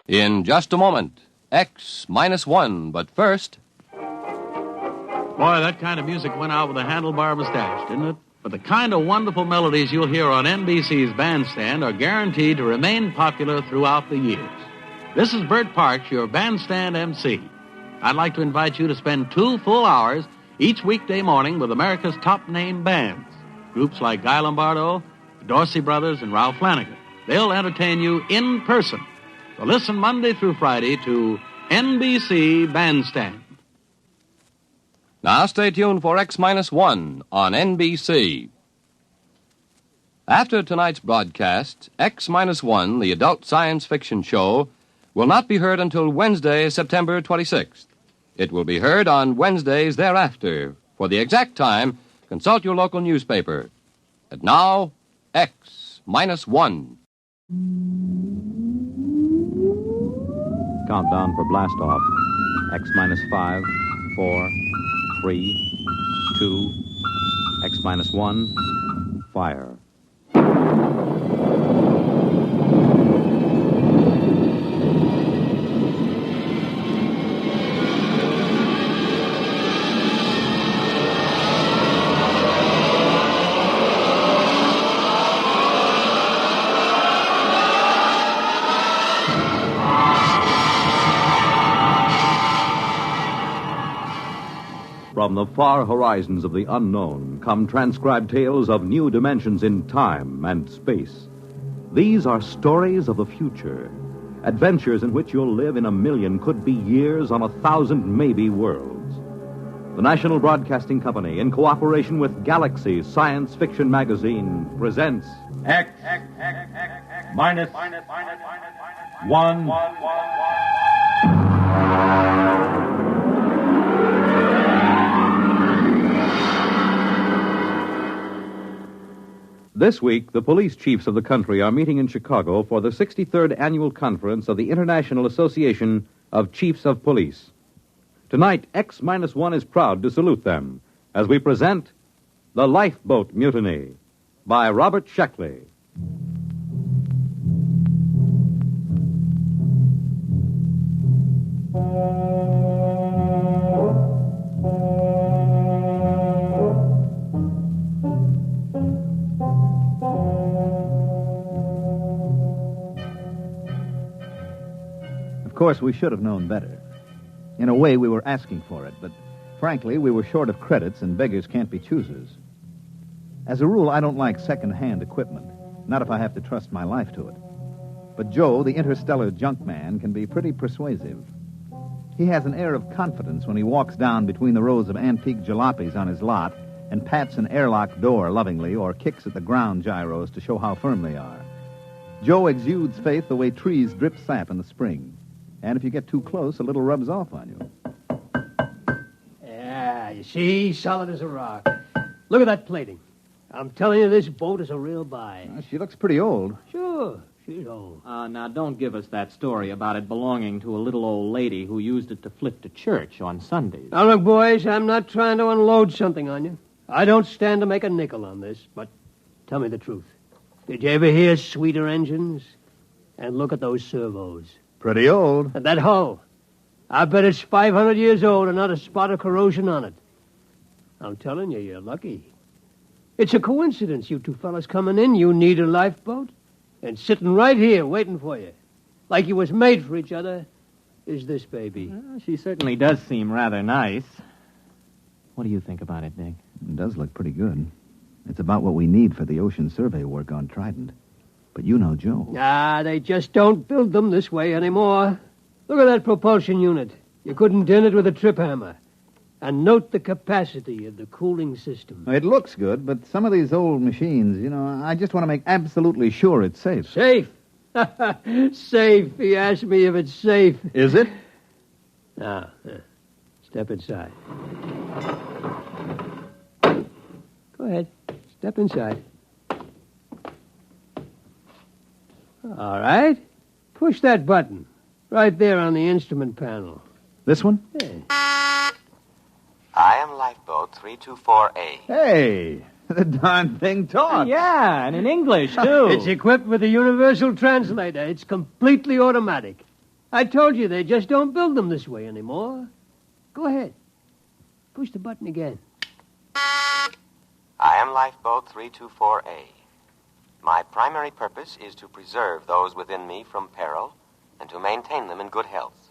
In just a moment, X-1, but first... Boy, that kind of music went out with a handlebar mustache, didn't it? But the kind of wonderful melodies you'll hear on NBC's Bandstand are guaranteed to remain popular throughout the years. This is Bert Parks, your Bandstand MC. I'd like to invite you to spend 2 full hours each weekday morning with America's top name bands. Groups like Guy Lombardo, the Dorsey Brothers, and Ralph Flanagan. They'll entertain you in person. So listen Monday through Friday to NBC Bandstand. Now stay tuned for X-1 on NBC. After tonight's broadcast, X-1, the adult science fiction show, will not be heard until Wednesday, September 26th. It will be heard on Wednesdays thereafter. For the exact time, consult your local newspaper. And now, X-1. Countdown for blast-off. X-5, 4, 3, 2, X-1, fire. From the far horizons of the unknown come transcribed tales of new dimensions in time and space. These are stories of the future, adventures in which you'll live in a million, could be years, on 1,000 maybe worlds. The National Broadcasting Company, in cooperation with Galaxy Science Fiction Magazine, presents X-1. This week, the police chiefs of the country are meeting in Chicago for the 63rd Annual Conference of the International Association of Chiefs of Police. Tonight, X-1 is proud to salute them as we present The Lifeboat Mutiny by Robert Sheckley. Of course, we should have known better. In a way, we were asking for it, but frankly, we were short of credits, and beggars can't be choosers. As a rule, I don't like second-hand equipment, not if I have to trust my life to it. But Joe, the interstellar junk man, can be pretty persuasive. He has an air of confidence when he walks down between the rows of antique jalopies on his lot and pats an airlock door lovingly or kicks at the ground gyros to show how firm they are. Joe exudes faith the way trees drip sap in the spring. And if you get too close, a little rubs off on you. Yeah, you see, solid as a rock. Look at that plating. I'm telling you, this boat is a real buy. She looks pretty old. Sure, she's old. Now, don't give us that story about it belonging to a little old lady who used it to flip to church on Sundays. Now, look, boys, I'm not trying to unload something on you. I don't stand to make a nickel on this, but tell me the truth. Did you ever hear sweeter engines? And look at those servos. Pretty old. And that hull. I bet it's 500 years old and not a spot of corrosion on it. I'm telling you, you're lucky. It's a coincidence, you two fellas coming in. You need a lifeboat. And sitting right here waiting for you, like you was made for each other, is this baby. Well, she certainly does seem rather nice. What do you think about it, Dick? It does look pretty good. It's about what we need for the ocean survey work on Trident. But you know Joe. They just don't build them this way anymore. Look at that propulsion unit. You couldn't dent it with a trip hammer. And note the capacity of the cooling system. It looks good, but some of these old machines, I just want to make absolutely sure it's safe. Safe? Safe. He asked me if it's safe. Is it? Now, step inside. Go ahead. Step inside. All right. Push that button. Right there on the instrument panel. This one? Yeah. I am Lifeboat 324A. Hey, the darn thing talks. Yeah, and in English, too. It's equipped with a universal translator. It's completely automatic. I told you they just don't build them this way anymore. Go ahead. Push the button again. I am Lifeboat 324A. My primary purpose is to preserve those within me from peril and to maintain them in good health.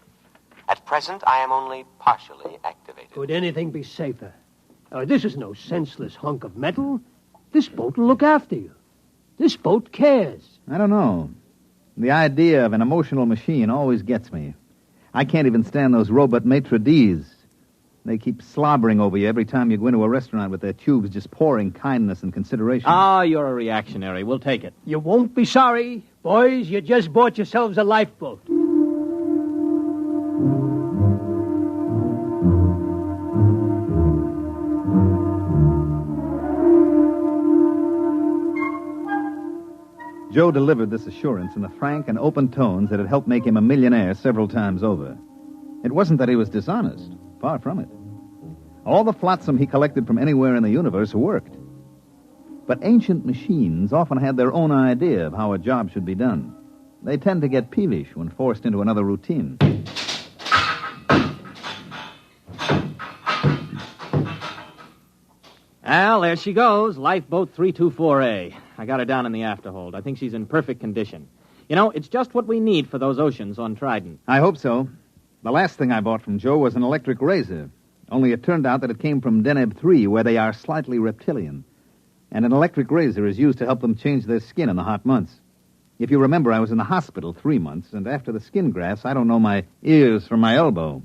At present, I am only partially activated. Could anything be safer? This is no senseless hunk of metal. This boat will look after you. This boat cares. I don't know. The idea of an emotional machine always gets me. I can't even stand those robot maitre d's. They keep slobbering over you every time you go into a restaurant with their tubes just pouring kindness and consideration. Ah, you're a reactionary. We'll take it. You won't be sorry. Boys, you just bought yourselves a lifeboat. Joe delivered this assurance in the frank and open tones that had helped make him a millionaire several times over. It wasn't that he was dishonest. Far from it. All the flotsam he collected from anywhere in the universe worked. But ancient machines often had their own idea of how a job should be done. They tend to get peevish when forced into another routine. Al, there she goes, Lifeboat 324A. I got her down in the afterhold. I think she's in perfect condition. You know, it's just what we need for those oceans on Trident. I hope so. The last thing I bought from Joe was an electric razor. Only it turned out that it came from Deneb 3, where they are slightly reptilian. And an electric razor is used to help them change their skin in the hot months. If you remember, I was in the hospital 3 months, and after the skin grafts, I don't know my ears from my elbow.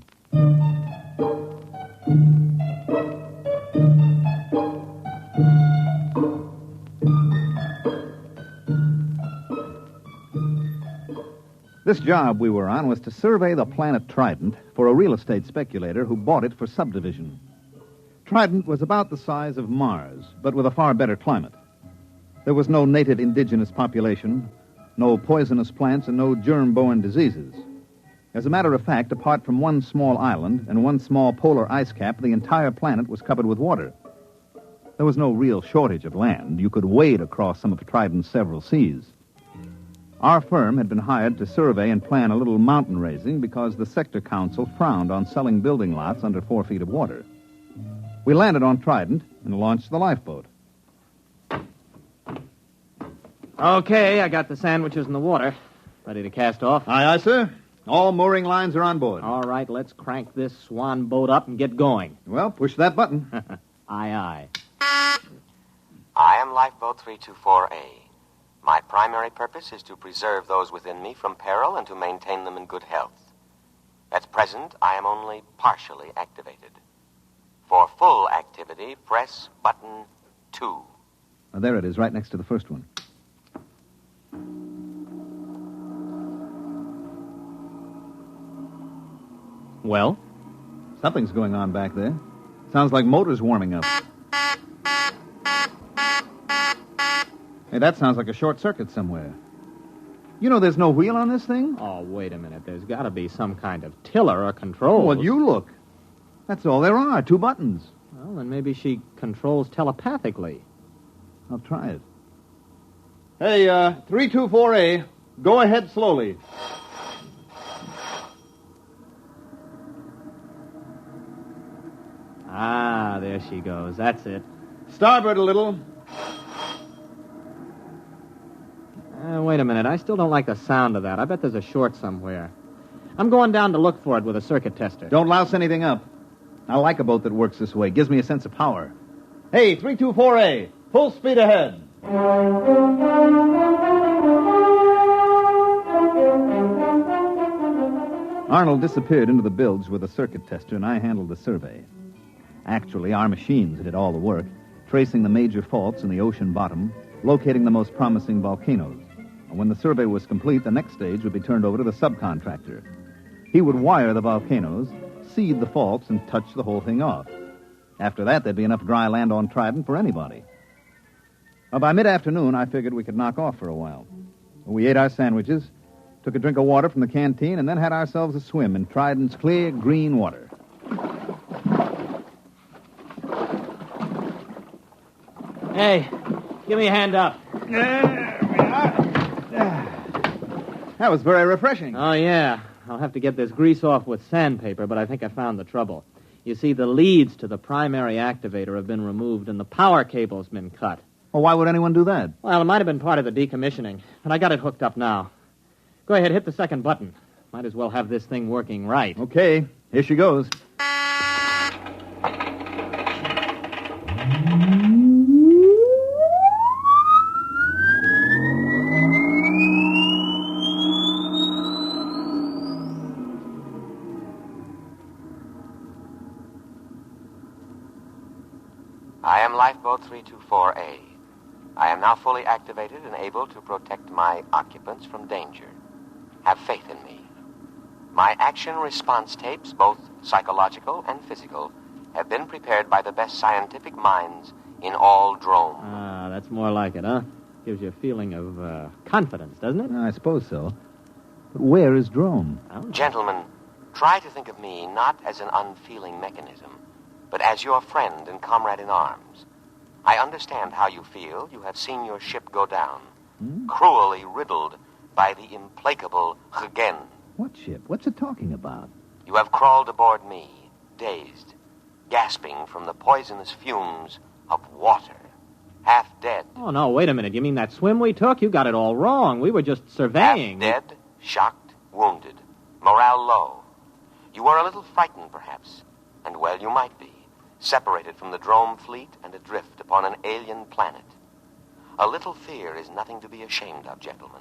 This job we were on was to survey the planet Trident for a real estate speculator who bought it for subdivision. Trident was about the size of Mars, but with a far better climate. There was no native indigenous population, no poisonous plants, and no germ-borne diseases. As a matter of fact, apart from one small island and one small polar ice cap, the entire planet was covered with water. There was no real shortage of land. You could wade across some of Trident's several seas. Our firm had been hired to survey and plan a little mountain raising because the sector council frowned on selling building lots under 4 feet of water. We landed on Trident and launched the lifeboat. Okay, I got the sandwiches in the water. Ready to cast off? Aye, sir. All mooring lines are on board. All right, let's crank this swan boat up and get going. Well, push that button. Aye, aye. I am Lifeboat 324A. My primary purpose is to preserve those within me from peril and to maintain them in good health. At present, I am only partially activated. For full activity, press button 2. Oh, there it is, right next to the first one. Well? Something's going on back there. Sounds like motors warming up. Hey, that sounds like a short circuit somewhere. You know there's no wheel on this thing? Oh, wait a minute. There's got to be some kind of tiller or control. Well, you look. That's all there are, 2 buttons. Well, then maybe she controls telepathically. I'll try it. Hey, 324A, go ahead slowly. Ah, there she goes. That's it. Starboard a little. Wait a minute. I still don't like the sound of that. I bet there's a short somewhere. I'm going down to look for it with a circuit tester. Don't louse anything up. I like a boat that works this way. Gives me a sense of power. Hey, 324A, full speed ahead. Arnold disappeared into the bilge with a circuit tester, and I handled the survey. Actually, our machines did all the work, tracing the major faults in the ocean bottom, locating the most promising volcanoes. And when the survey was complete, the next stage would be turned over to the subcontractor. He would wire the volcanoes, seed the faults, and touch the whole thing off. After that, there'd be enough dry land on Trident for anybody. Well, by mid-afternoon, I figured we could knock off for a while. We ate our sandwiches, took a drink of water from the canteen, and then had ourselves a swim in Trident's clear, green water. Hey, give me a hand up. There we are. That was very refreshing. Oh, yeah. I'll have to get this grease off with sandpaper, but I think I found the trouble. You see, the leads to the primary activator have been removed and the power cable's been cut. Well, why would anyone do that? Well, it might have been part of the decommissioning, but I got it hooked up now. Go ahead, hit the second button. Might as well have this thing working right. Okay, here she goes. I am Lifeboat 324A. I am now fully activated and able to protect my occupants from danger. Have faith in me. My action response tapes, both psychological and physical, have been prepared by the best scientific minds in all Drome. Ah, that's more like it, huh? Gives you a feeling of confidence, doesn't it? I suppose so. But where is Drome? Gentlemen, try to think of me not as an unfeeling mechanism, but as your friend and comrade in arms. I understand how you feel. You have seen your ship go down, cruelly riddled by the implacable Hagen. What ship? What's it talking about? You have crawled aboard me, dazed, gasping from the poisonous fumes of water, half dead. Oh, no, wait a minute. You mean that swim we took? You got it all wrong. We were just surveying. Half dead, shocked, wounded, morale low. You were a little frightened, perhaps, and well, you might be. Separated from the Drome fleet and adrift upon an alien planet. A little fear is nothing to be ashamed of, gentlemen.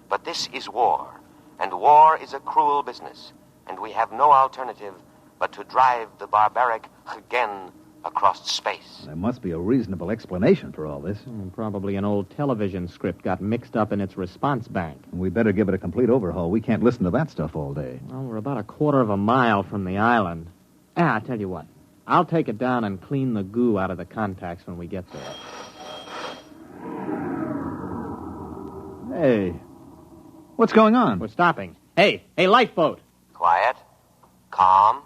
But this is war, and war is a cruel business, and we have no alternative but to drive the barbaric Hagen across space. There must be a reasonable explanation for all this. Probably an old television script got mixed up in its response bank. We better give it a complete overhaul. We can't listen to that stuff all day. Well, we're about a quarter of a mile from the island. I'll tell you what. I'll take it down and clean the goo out of the contacts when we get there. Hey, what's going on? We're stopping. Hey, lifeboat. Quiet, calm,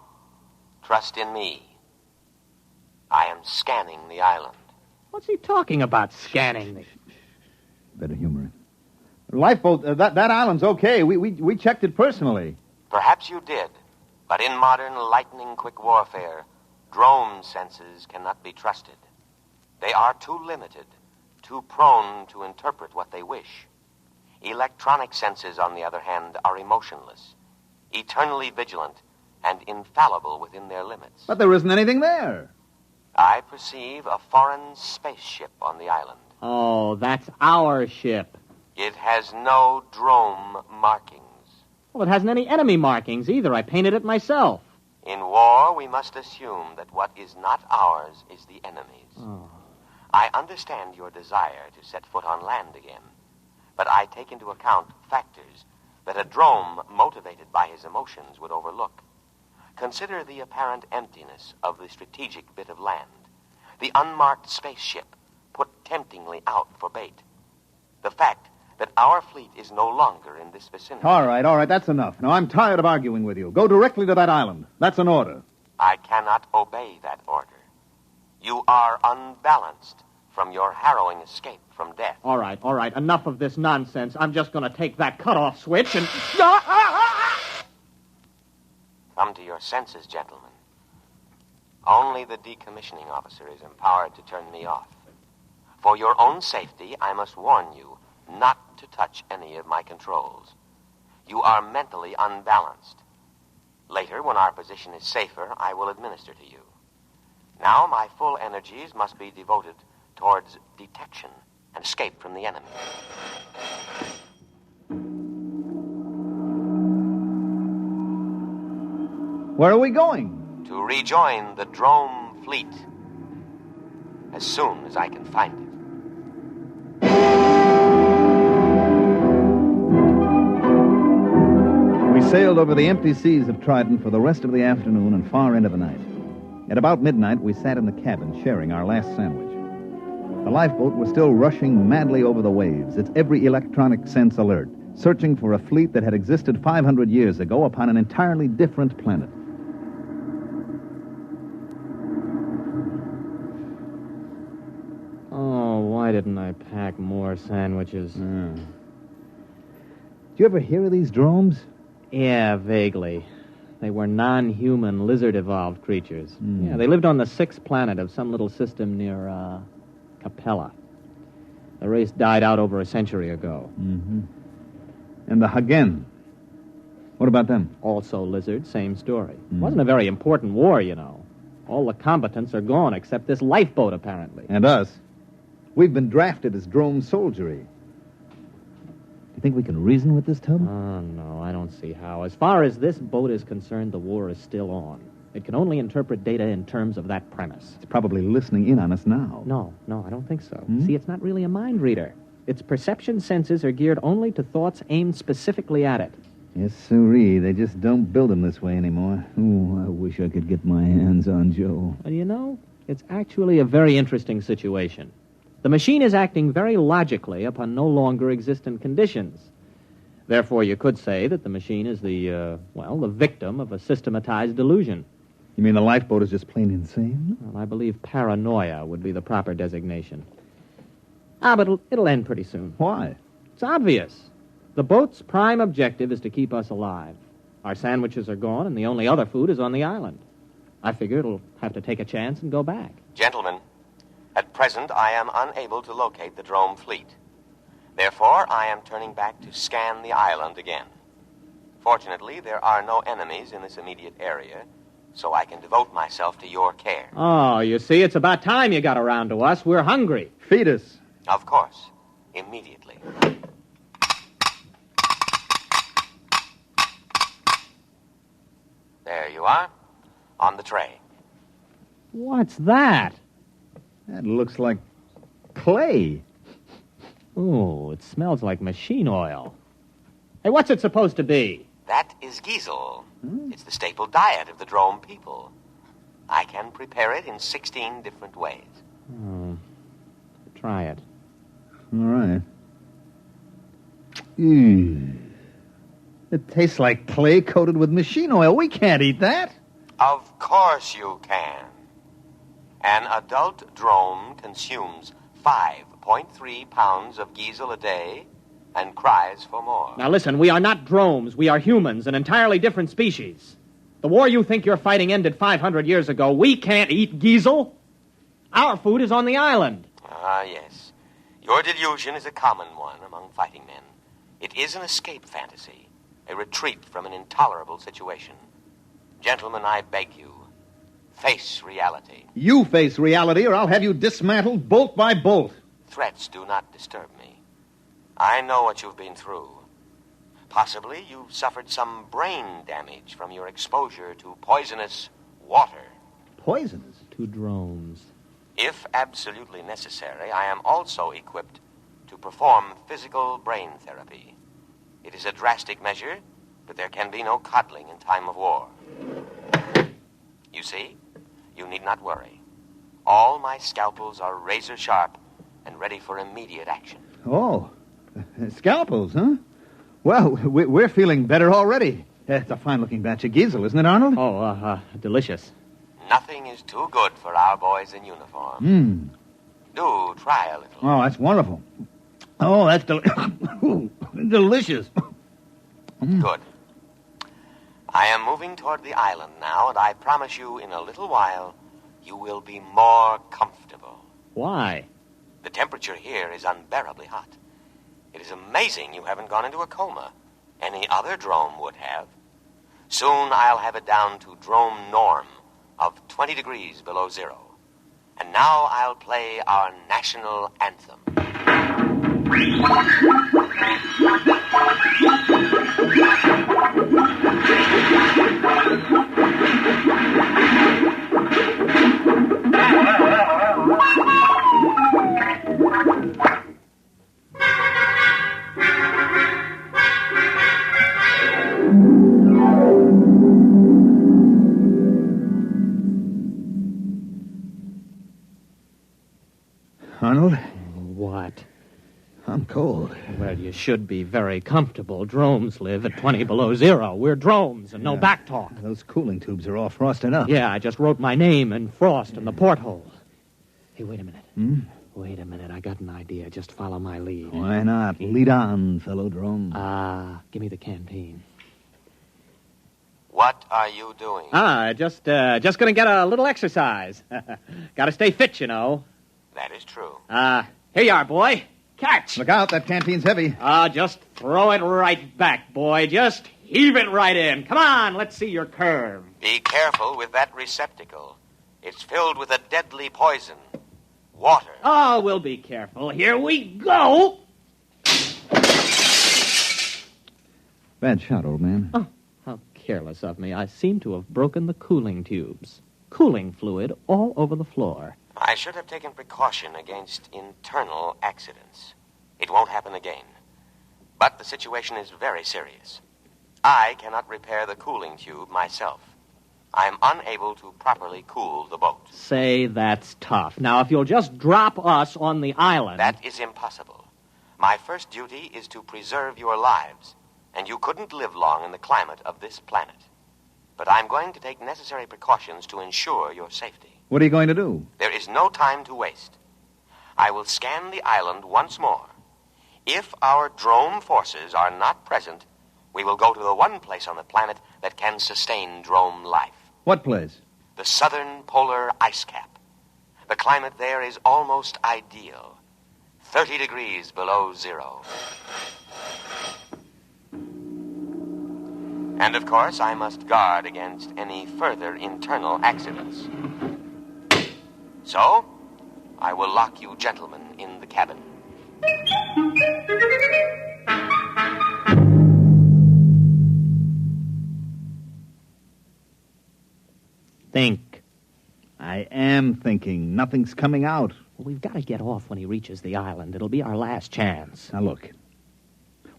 trust in me. I am scanning the island. What's he talking about, scanning the... Better humor it. Lifeboat, that island's okay. We checked it personally. Perhaps you did, but in modern lightning-quick warfare, Drome senses cannot be trusted. They are too limited, too prone to interpret what they wish. Electronic senses, on the other hand, are emotionless, eternally vigilant, and infallible within their limits. But there isn't anything there. I perceive a foreign spaceship on the island. Oh, that's our ship. It has no Drome markings. Well, it hasn't any enemy markings either. I painted it myself. In war, we must assume that what is not ours is the enemy's. Oh. I understand your desire to set foot on land again, but I take into account factors that a Drome motivated by his emotions would overlook. Consider the apparent emptiness of the strategic bit of land, the unmarked spaceship put temptingly out for bait, the fact that our fleet is no longer in this vicinity. All right, that's enough. Now, I'm tired of arguing with you. Go directly to that island. That's an order. I cannot obey that order. You are unbalanced from your harrowing escape from death. All right. Enough of this nonsense. I'm just going to take that cutoff switch and... Come to your senses, gentlemen. Only the decommissioning officer is empowered to turn me off. For your own safety, I must warn you not to touch any of my controls. You are mentally unbalanced. Later, when our position is safer, I will administer to you. Now, my full energies must be devoted towards detection and escape from the enemy. Where are we going? To rejoin the Drome fleet as soon as I can find it. We sailed over the empty seas of Trident for the rest of the afternoon and far into the night. At about midnight, we sat in the cabin sharing our last sandwich. The lifeboat was still rushing madly over the waves, its every electronic sense alert, searching for a fleet that had existed 500 years ago upon an entirely different planet. Oh, why didn't I pack more sandwiches? Do you ever hear of these dromes? Yeah, vaguely. They were non-human, lizard-evolved creatures. Yeah, they lived on the 6th planet of some little system near, Capella. The race died out over a century ago. Mm-hmm. And the Hagen. What about them? Also lizard, same story. Wasn't a very important war, you know. All the combatants are gone except this lifeboat, apparently. And us. We've been drafted as drone soldiery. Do you think we can reason with this tub? Oh, no, I don't see how. As far as this boat is concerned, the war is still on. It can only interpret data in terms of that premise. It's probably listening in on us now. No, I don't think so. See, it's not really a mind reader. Its perception senses are geared only to thoughts aimed specifically at it. Yes, sirree. They just don't build them this way anymore. Oh, I wish I could get my hands on Joe. Well, you know, it's actually a very interesting situation. The machine is acting very logically upon no longer existent conditions. Therefore, you could say that the machine is the victim of a systematized delusion. You mean the lifeboat is just plain insane? Well, I believe paranoia would be the proper designation. But it'll end pretty soon. Why? It's obvious. The boat's prime objective is to keep us alive. Our sandwiches are gone, and the only other food is on the island. I figure it'll have to take a chance and go back. Gentlemen, at present I am unable to locate the drone fleet. Therefore, I am turning back to scan the island again. Fortunately, there are no enemies in this immediate area, so I can devote myself to your care. Oh, you see, it's about time you got around to us. We're hungry. Feed us. Of course, immediately. There you are, on the tray. What's that? That looks like clay. Oh, it smells like machine oil. Hey, what's it supposed to be? That is giesel. It's the staple diet of the drone people. I can prepare it in 16 different ways. Oh, try it. All right. It tastes like clay coated with machine oil. We can't eat that. Of course you can. An adult drone consumes 5.3 pounds of giesel a day and cries for more. Now listen, we are not drones. We are humans, an entirely different species. The war you think you're fighting ended 500 years ago. We can't eat giesel. Our food is on the island. Ah, yes. Your delusion is a common one among fighting men. It is an escape fantasy, a retreat from an intolerable situation. Gentlemen, I beg you, face reality. You face reality, or I'll have you dismantled bolt by bolt. Threats do not disturb me. I know what you've been through. Possibly you've suffered some brain damage from your exposure to poisonous water. Poisonous? To drones. If absolutely necessary, I am also equipped to perform physical brain therapy. It is a drastic measure, but there can be no coddling in time of war. You see, you need not worry. All my scalpels are razor sharp and ready for immediate action. Oh, scalpels, huh? Well, we're feeling better already. It's a fine-looking batch of giesel, isn't it, Arnold? Oh, delicious. Nothing is too good for our boys in uniform. Do try a little. Oh, that's wonderful. Oh, that's delicious. Good. I am moving toward the island now, and I promise you in a little while you will be more comfortable. Why? The temperature here is unbearably hot. It is amazing you haven't gone into a coma. Any other drone would have. Soon I'll have it down to drone norm of 20 degrees below zero. And now I'll play our national anthem. Arnold? What? I'm cold. Well, you should be very comfortable. Drones live at 20 below zero. We're drones and no back talk. Those cooling tubes are all frosted up. Yeah, I just wrote my name in frost in the porthole. Hey, wait a minute. Wait a minute. I got an idea. Just follow my lead. Why not? Lead on, fellow drone. Give me the canteen. What are you doing? Just gonna get a little exercise. Gotta stay fit, you know. That is true. Here you are, boy. Catch. Look out, that canteen's heavy. Just throw it right back, boy. Just heave it right in. Come on, let's see your curve. Be careful with that receptacle. It's filled with a deadly poison. Water. Oh, we'll be careful. Here we go. Bad shot, old man. Oh, how careless of me. I seem to have broken the cooling tubes. Cooling fluid all over the floor. I should have taken precaution against internal accidents. It won't happen again. But the situation is very serious. I cannot repair the cooling tube myself. I am unable to properly cool the boat. Say, that's tough. Now, if you'll just drop us on the island... That is impossible. My first duty is to preserve your lives, and you couldn't live long in the climate of this planet. But I'm going to take necessary precautions to ensure your safety. What are you going to do? There is no time to waste. I will scan the island once more. If our drome forces are not present, we will go to the one place on the planet that can sustain drome life. What place? The southern polar ice cap. The climate there is almost ideal. 30 degrees below zero. And of course, I must guard against any further internal accidents. So, I will lock you gentlemen in the cabin. Think. I am thinking. Nothing's coming out. Well, we've got to get off when he reaches the island. It'll be our last chance. Now, look.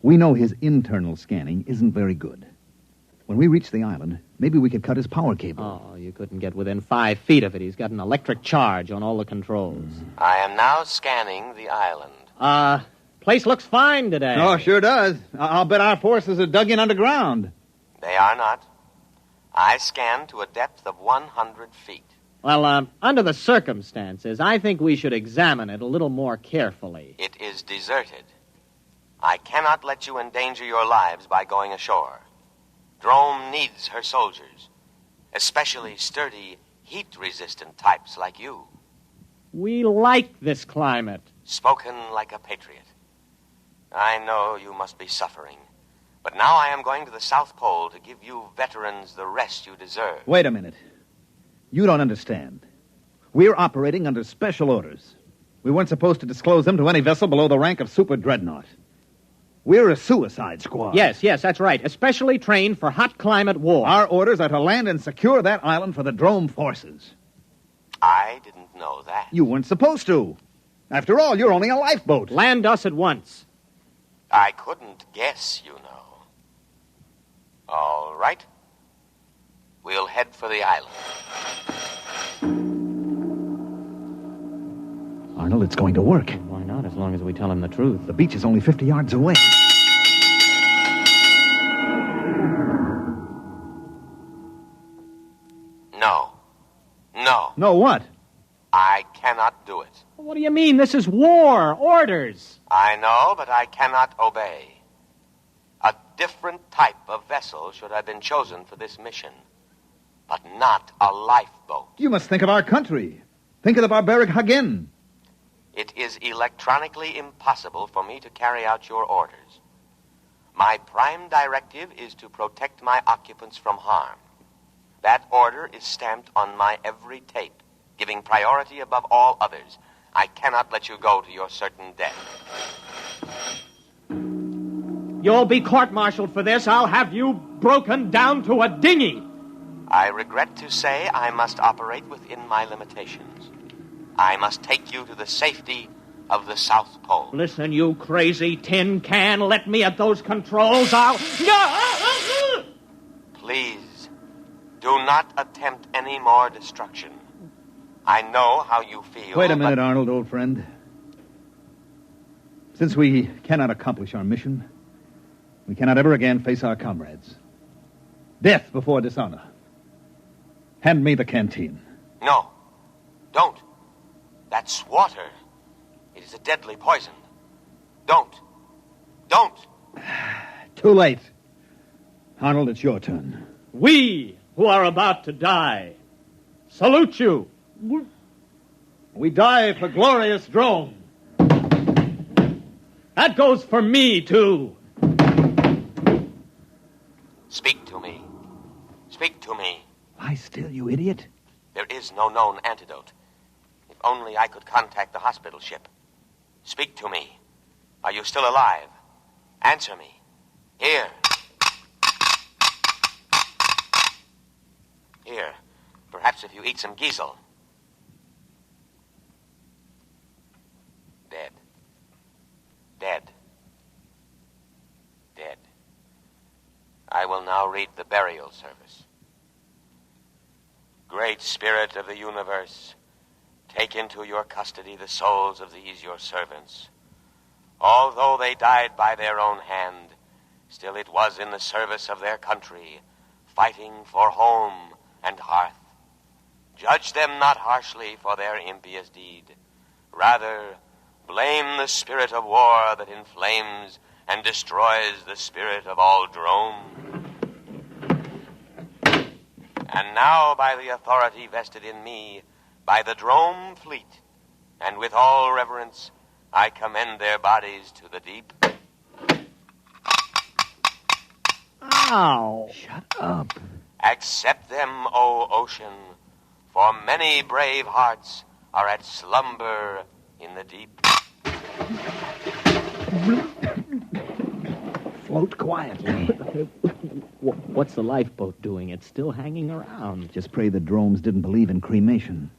We know his internal scanning isn't very good. When we reach the island, maybe we could cut his power cable. Oh, you couldn't get within 5 feet of it. He's got an electric charge on all the controls. I am now scanning the island. Place looks fine today. Oh, sure does. I'll bet our forces are dug in underground. They are not. I scanned to a depth of 100 feet. Well, under the circumstances, I think we should examine it a little more carefully. It is deserted. I cannot let you endanger your lives by going ashore. Drome needs her soldiers, especially sturdy, heat-resistant types like you. We like this climate. Spoken like a patriot. I know you must be suffering, but now I am going to the South Pole to give you veterans the rest you deserve. Wait a minute. You don't understand. We're operating under special orders. We weren't supposed to disclose them to any vessel below the rank of super dreadnought. We're a suicide squad. Yes, that's right. Especially trained for hot climate war. Our orders are to land and secure that island for the drome forces. I didn't know that. You weren't supposed to. After all, you're only a lifeboat. Land us at once. I couldn't guess, you know. All right. We'll head for the island. Arnold, it's going to work. Why not, as long as we tell him the truth? The beach is only 50 yards away. No. No, what? I cannot do it. What do you mean? This is war. Orders. I know, but I cannot obey. A different type of vessel should have been chosen for this mission, but not a lifeboat. You must think of our country. Think of the barbaric Hagen. It is electronically impossible for me to carry out your orders. My prime directive is to protect my occupants from harm. That order is stamped on my every tape, giving priority above all others. I cannot let you go to your certain death. You'll be court-martialed for this. I'll have you broken down to a dinghy. I regret to say I must operate within my limitations. I must take you to the safety of the South Pole. Listen, you crazy tin can. Let me at those controls. Please, do not attempt any more destruction. I know how you feel. Wait a minute, Arnold, old friend. Since we cannot accomplish our mission, we cannot ever again face our comrades. Death before dishonor. Hand me the canteen. No, don't. That's water. It is a deadly poison. Don't. Too late. Arnold, it's your turn. We who are about to die salute you. We die for glorious drone. That goes for me, too. Speak to me. Speak to me. Lie still, you idiot. There is no known antidote. If only I could contact the hospital ship. Speak to me. Are you still alive? Answer me. Here. Here. Perhaps if you eat some giesel. Dead. Dead. Dead. I will now read the burial service. Great Spirit of the universe, take into your custody the souls of these your servants. Although they died by their own hand, still it was in the service of their country, fighting for home and hearth. Judge them not harshly for their impious deed. Rather, blame the spirit of war that inflames and destroys the spirit of all drone. And now, by the authority vested in me, by the drone fleet, and with all reverence, I commend their bodies to the deep. Ow! Shut up. Accept them, O ocean, for many brave hearts are at slumber in the deep. Float quietly. What's the lifeboat doing? It's still hanging around. Just pray the drones didn't believe in cremation.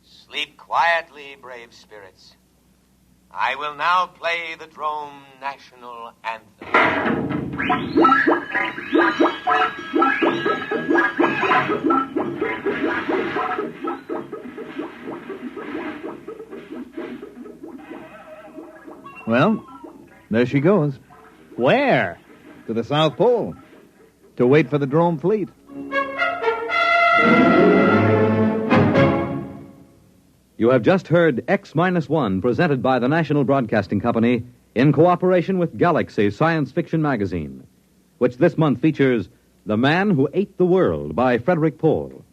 Sleep quietly, brave spirits. I will now play the drone national anthem. Well, there she goes. Where? To the South Pole. To wait for the drone fleet. You have just heard X-1, presented by the National Broadcasting Company in cooperation with Galaxy Science Fiction Magazine, which this month features The Man Who Ate the World by Frederick Pohl.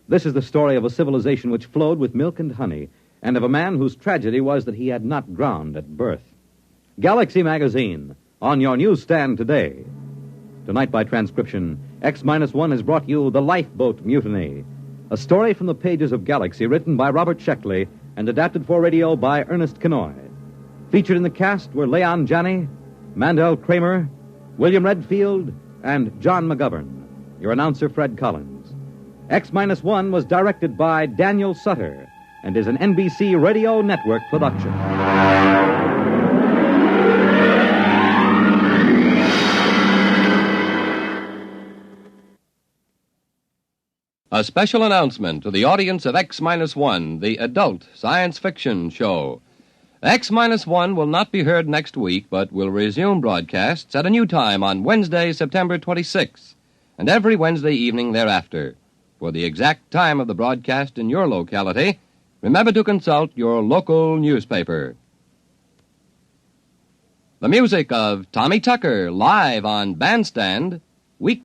This is the story of a civilization which flowed with milk and honey, and of a man whose tragedy was that he had not drowned at birth. Galaxy Magazine, on your newsstand today. Tonight, by transcription, X-1 has brought you The Lifeboat Mutiny, a story from the pages of Galaxy written by Robert Sheckley and adapted for radio by Ernest Kenoy. Featured in the cast were Leon Janney, Mandel Kramer, William Redfield, and John McGovern. Your announcer, Fred Collins. X-1 was directed by Daniel Sutter and is an NBC Radio Network production. A special announcement to the audience of X-1, the adult science fiction show. X-1 will not be heard next week, but will resume broadcasts at a new time on Wednesday, September 26th, and every Wednesday evening thereafter. For the exact time of the broadcast in your locality, remember to consult your local newspaper. The music of Tommy Tucker, live on Bandstand,